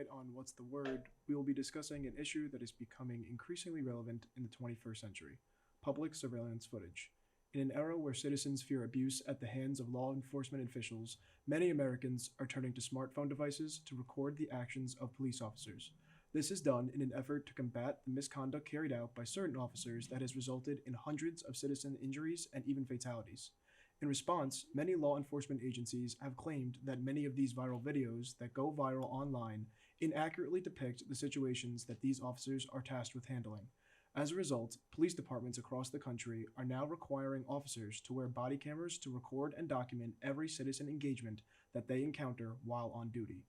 tonight on What's the Word, we will be discussing an issue that is becoming increasingly relevant in the 21st century: public surveillance footage. In an era where citizens fear abuse at the hands of law enforcement officials, many Americans are turning to smartphone devices to record the actions of police officers. This is done in an effort to combat the misconduct carried out by certain officers that has resulted in hundreds of citizen injuries and even fatalities. In response, many law enforcement agencies have claimed that many of these viral videos that go viral online inaccurately depict the situations that these officers are tasked with handling. As a result, police departments across the country are now requiring officers to wear body cameras to record and document every citizen engagement that they encounter while on duty.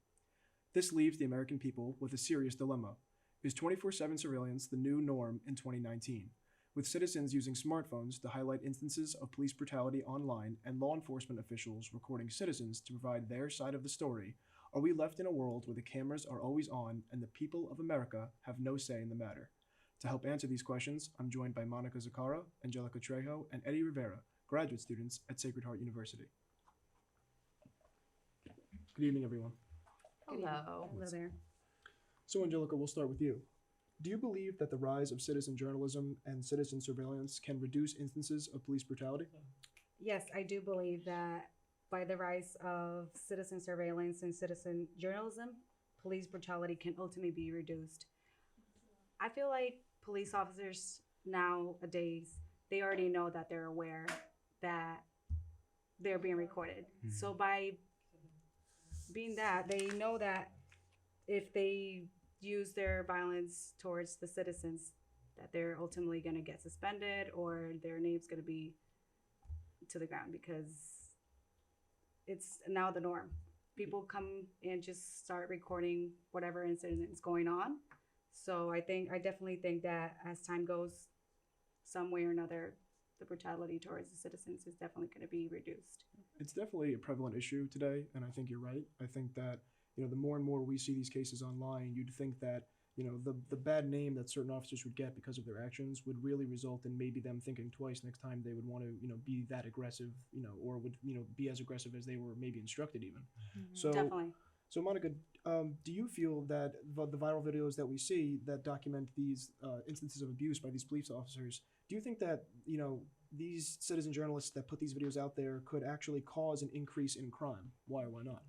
This leaves the American people with a serious dilemma. Is 24/7 surveillance the new norm in 2019? With citizens using smartphones to highlight instances of police brutality online and law enforcement officials recording citizens to provide their side of the story, are we left in a world where the cameras are always on and the people of America have no say in the matter? To help answer these questions, I'm joined by Monica Zakara, Angelica Trejo, and Eddie Rivera, graduate students at Sacred Heart University. Good evening, everyone. Hello. Hello there. So, Angelica, we'll start with you. Do you believe that the rise of citizen journalism and citizen surveillance can reduce instances of police brutality? Yes, I do believe that by the rise of citizen surveillance and citizen journalism, police brutality can ultimately be reduced. I feel like police officers nowadays, they already know that they're aware that they're being recorded. So by being that, they know that if they use their violence towards the citizens, that they're ultimately going to get suspended or their name's going to be to the ground, because it's now the norm. People come and just start recording whatever incident is going on. So I definitely think that as time goes, some way or another, the brutality towards the citizens is definitely going to be reduced. It's definitely a prevalent issue today, and I think you're right. I think that the more and more we see these cases online, you'd think that the bad name that certain officers would get because of their actions would really result in maybe them thinking twice next time they would want to be that aggressive, or would be as aggressive as they were maybe instructed even. So Definitely. so Monica, do you feel that the viral videos that we see that document these instances of abuse by these police officers, do you think that these citizen journalists that put these videos out there could actually cause an increase in crime? Why or why not?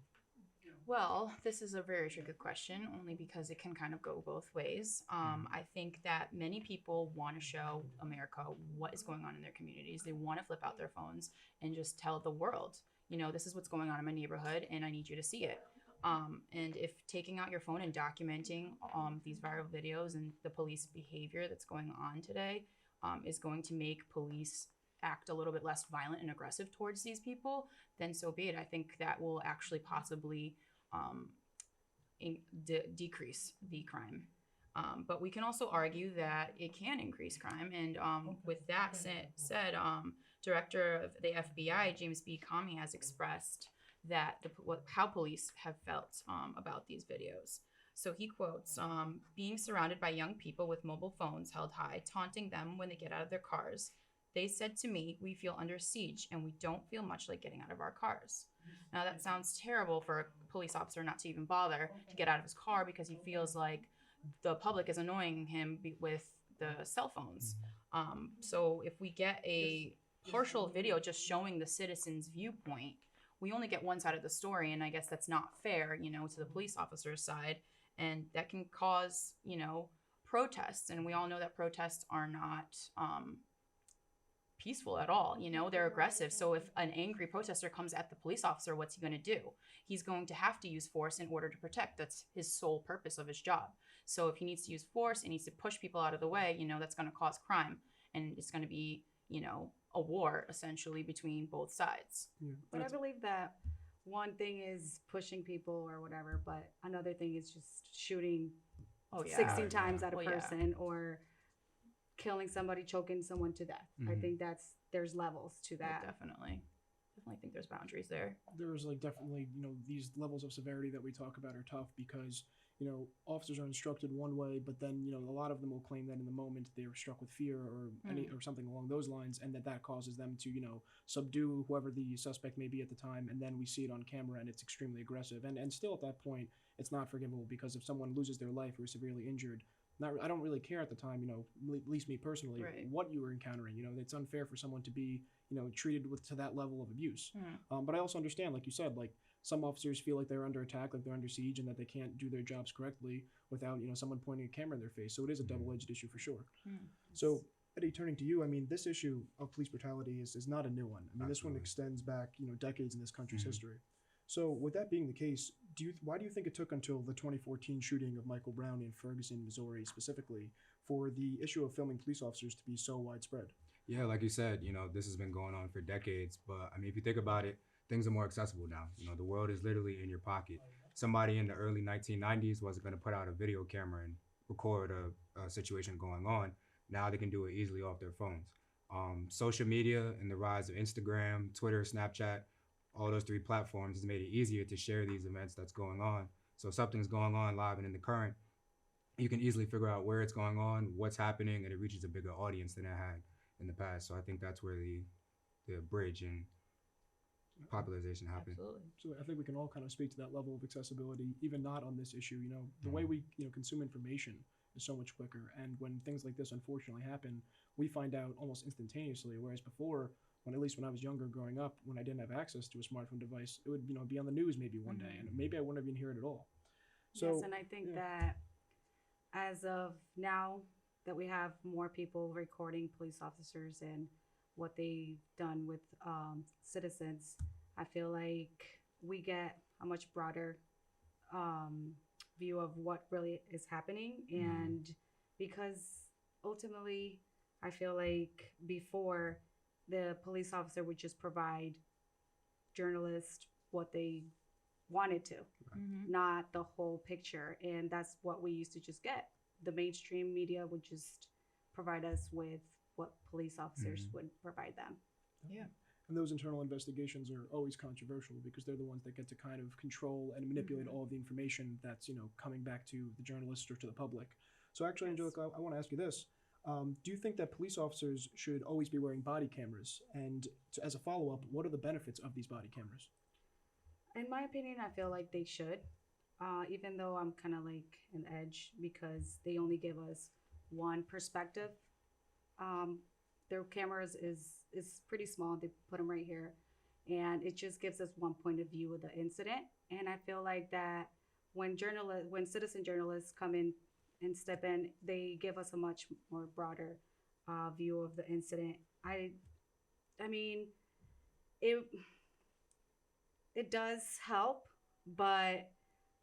Well, this is a very tricky question, only because it can kind of go both ways. I think that many people want to show America what is going on in their communities. They want to flip out their phones and just tell the world, this is what's going on in my neighborhood, and I need you to see it. And if taking out your phone and documenting these viral videos and the police behavior that's going on today is going to make police act a little bit less violent and aggressive towards these people, then so be it. I think that will actually possibly decrease the crime. But we can also argue that it can increase crime. And with that said, Director of the FBI, James B. Comey, has expressed that how police have felt about these videos. So he quotes, being surrounded by young people with mobile phones held high, taunting them when they get out of their cars. They said to me, we feel under siege and we don't feel much like getting out of our cars. Now that sounds terrible for a police officer not to even bother to get out of his car because he feels like the public is annoying him with the cell phones. So if we get a partial video just showing the citizen's viewpoint, we only get one side of the story, and I guess that's not fair, to the police officer's side, and that can cause, protests, and we all know that protests are not peaceful at all. They're aggressive. So if an angry protester comes at the police officer, what's he going to do? He's going to have to use force in order to protect. That's his sole purpose of his job. So if he needs to use force and needs to push people out of the way, that's going to cause crime, and it's going to be, a war essentially between both sides. Yeah, But I believe that one thing is pushing people or whatever, but another thing is just shooting 16 times at a person or killing somebody, choking someone to death. I think there's levels to that. Definitely think there's boundaries there. There's definitely these levels of severity that we talk about are tough because officers are instructed one way, but then a lot of them will claim that in the moment they were struck with fear or something along those lines, and that causes them to subdue whoever the suspect may be at the time, and then we see it on camera and it's extremely aggressive, and still at that point it's not forgivable because if someone loses their life or is severely injured, I don't really care at the time, at least me personally, Right. what you were encountering. It's unfair for someone to be, treated to that level of abuse. But I also understand, like you said, like some officers feel like they're under attack, like they're under siege, and that they can't do their jobs correctly without, someone pointing a camera in their face. So it is a double-edged issue for sure. So Eddie, turning to you, I mean, this issue of police brutality is not a new one. I mean, this one Absolutely. extends back, decades in this country's Mhm. history. So with that being the case, why do you think it took until the 2014 shooting of Michael Brown in Ferguson, Missouri, specifically, for the issue of filming police officers to be so widespread? Yeah, like you said, this has been going on for decades. But I mean, if you think about it, things are more accessible now. The world is literally in your pocket. Somebody in the early 1990s wasn't going to put out a video camera and record a situation going on. Now they can do it easily off their phones. Social media and the rise of Instagram, Twitter, Snapchat, all those three platforms has made it easier to share these events that's going on. So if something's going on live and in the current, you can easily figure out where it's going on, what's happening, and it reaches a bigger audience than it had in the past. So I think that's where the bridge and popularization happened. Absolutely. So I think we can all kind of speak to that level of accessibility, even not on this issue. The way we consume information is so much quicker, and when things like this unfortunately happen, we find out almost instantaneously. Whereas before, at least when I was younger, growing up, when I didn't have access to a smartphone device, it would be on the news maybe one day, and maybe I wouldn't even hear it at all. So Yes, and I think yeah. that as of now that we have more people recording police officers and what they've done with citizens, I feel like we get a much broader view of what really is happening. And because ultimately, I feel like before the police officer would just provide journalists what they wanted to, not the whole picture. And that's what we used to just get. The mainstream media would just provide us with what police officers would provide them. Yeah. And those internal investigations are always controversial because they're the ones that get to kind of control and manipulate all of the information that's, coming back to the journalists or to the public. So actually, Yes. Angelica, I want to ask you this. Do you think that police officers should always be wearing body cameras? And as a follow-up, what are the benefits of these body cameras? In my opinion, I feel like they should, even though I'm kind of like an edge because they only give us one perspective. Their cameras is pretty small. They put them right here, and it just gives us one point of view of the incident. And I feel like that when citizen journalists come in and step in, they give us a much more broader view of the incident. I mean, it does help, but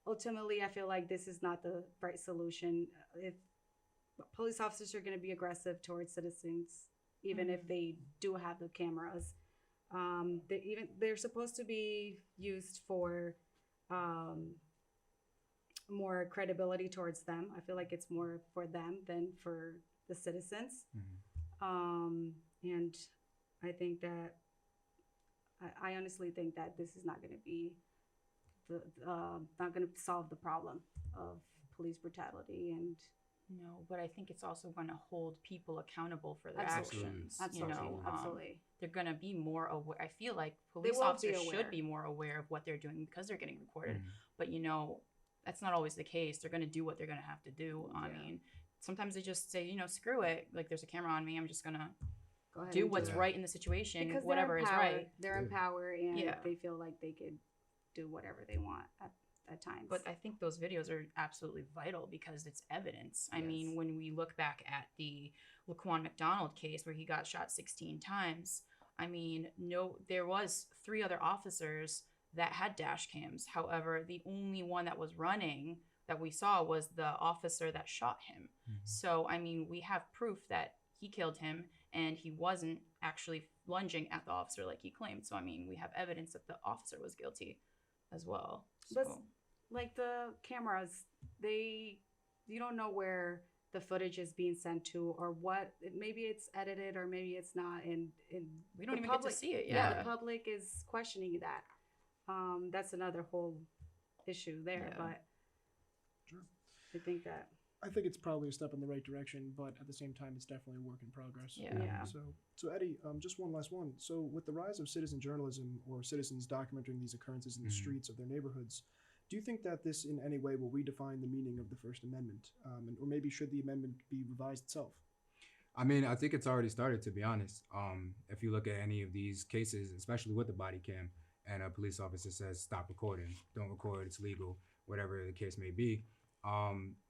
ultimately, I feel like this is not the right solution. If police officers are going to be aggressive towards citizens, even if they do have the cameras, they're supposed to be used for more credibility towards them. I feel like it's more for them than for the citizens. And I think that I honestly think that this is not going to be not going to solve the problem of police brutality. And No, but I think it's also going to hold people accountable for their Absolutely. actions. absolutely, Absolutely. They're going to be more aware. I feel like They police will be officers aware. should be more aware of what they're doing because they're getting recorded. But that's not always the case. They're going to do what they're going to have to do. I mean, sometimes they just say, screw it. Like, there's a camera on me. I'm just going to go ahead do and what's it. right in the situation, because whatever they're is in power. right. They're in power, and Yeah. they feel like they could do whatever they want at times. But I think those videos are absolutely vital because it's evidence. I mean, Yes. when we look back at the Laquan McDonald case where he got shot 16 times, I mean, there was 3 other officers that had dash cams. However, the only one that was running that we saw was the officer that shot him. So, I mean, we have proof that he killed him and he wasn't actually lunging at the officer like he claimed. So, I mean, we have evidence that the officer was guilty as well. But So. like the cameras, you don't know where the footage is being sent to or what. Maybe it's edited or maybe it's not. And We don't the even public, get to see it. Yeah, Yeah. the public is questioning that. That's another whole issue there. Yeah. But Sure. I think that I think it's probably a step in the right direction, but at the same time, it's definitely a work in progress. Yeah. So Eddie, just one last one. So with the rise of citizen journalism or citizens documenting these occurrences in the streets of their neighborhoods, Do you think that this in any way will redefine the meaning of the First Amendment? Or maybe should the amendment be revised itself? I mean, I think it's already started, to be honest. If you look at any of these cases, especially with the body cam, and a police officer says, stop recording, don't record, it's legal, whatever the case may be,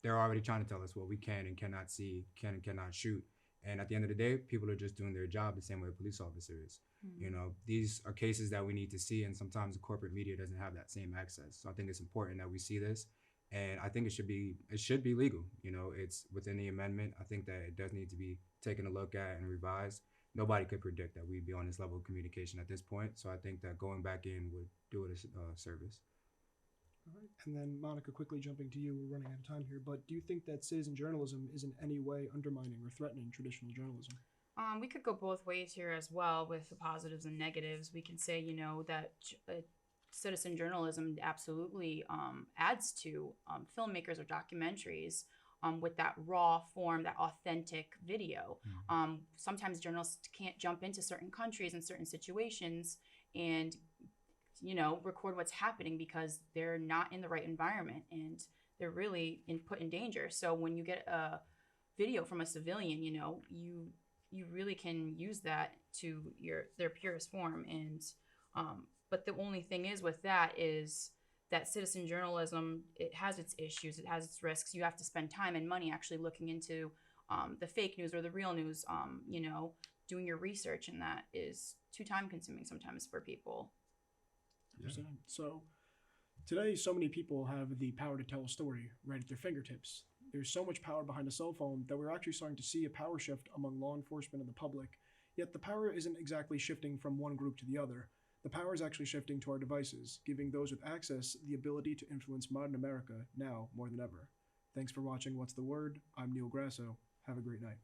they're already trying to tell us what we can and cannot see, can and cannot shoot. And at the end of the day, people are just doing their job the same way a police officer is. You know, these are cases that we need to see, and sometimes the corporate media doesn't have that same access. So I think it's important that we see this, and I think it should be legal. You know, it's within the amendment. I think that it does need to be taken a look at and revised. Nobody could predict that we'd be on this level of communication at this point. So I think that going back in would do it a service. All right. And then, Monica, quickly jumping to you, we're running out of time here, but do you think that citizen journalism is in any way undermining or threatening traditional journalism? We could go both ways here as well with the positives and negatives. We can say, you know, that citizen journalism absolutely adds to filmmakers or documentaries with that raw form, that authentic video. Sometimes journalists can't jump into certain countries and certain situations and, you know, record what's happening because they're not in the right environment and they're really put in danger. So when you get a video from a civilian, you know, you really can use that to their purest form. And but the only thing is with that is that citizen journalism, it has its issues, it has its risks. You have to spend time and money actually looking into the fake news or the real news, you know, doing your research, and that is too time consuming sometimes for people. Yeah. So today, so many people have the power to tell a story right at their fingertips. There's so much power behind a cell phone that we're actually starting to see a power shift among law enforcement and the public. Yet the power isn't exactly shifting from one group to the other. The power is actually shifting to our devices, giving those with access the ability to influence modern America now more than ever. Thanks for watching What's the Word? I'm Neil Grasso. Have a great night.